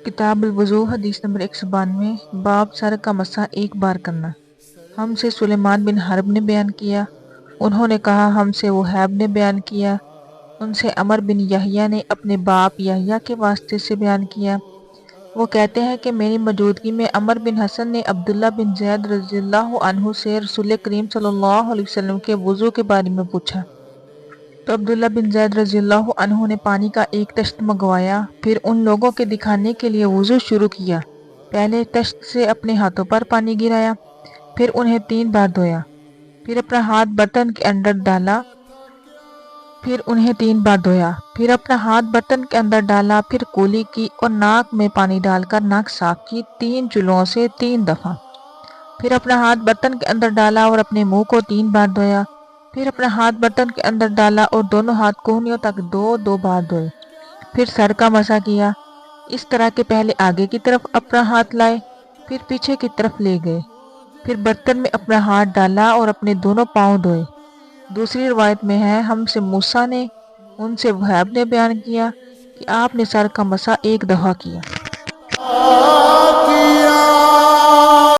کتاب الوضو حدیث نمبر 192 باب سر کا مسح ایک بار کرنا۔ ہم سے سلیمان بن حرب نے بیان کیا، انہوں نے کہا ہم سے وہیب نے بیان کیا، ان سے عمر بن یحییٰ نے اپنے باپ یحییٰ کے واسطے سے بیان کیا، وہ کہتے ہیں کہ میری موجودگی میں عمر بن حسن نے عبداللہ بن زید رضی اللہ عنہ سے رسول کریم صلی اللہ علیہ وسلم کے وضو کے بارے میں پوچھا، تو عبداللہ بن زید رضی اللہ عنہ نے پانی کا ایک تشت منگوایا، پھر ان لوگوں کے دکھانے کے لیے وضو شروع کیا۔ پہلے تشت سے اپنے ہاتھوں پر پانی گرایا، پھر انہیں 3 بار دھویا، پھر اپنا ہاتھ برتن کے اندر ڈالا، پھر انہیں 3 بار دھویا، پھر اپنا ہاتھ برتن کے اندر ڈالا، پھر کولی کی اور ناک میں پانی ڈال کر ناک صاف کی 3 چولوں سے 3 دفعہ، پھر اپنا ہاتھ برتن کے اندر ڈالا اور اپنے منہ کو 3 بار دھویا، پھر اپنا ہاتھ برتن کے اندر ڈالا اور دونوں ہاتھ کہنیوں تک 2 بار دھوئے، پھر سر کا مسح کیا، اس طرح کہ پہلے آگے کی طرف اپنا ہاتھ لائے، پھر پیچھے کی طرف لے گئے، پھر برتن میں اپنا ہاتھ ڈالا اور اپنے دونوں پاؤں دھوئے۔ دوسری روایت میں ہے ہم سے موسیٰ نے، ان سے وہیب نے بیان کیا کہ آپ نے سر کا مسح ایک دفعہ کیا۔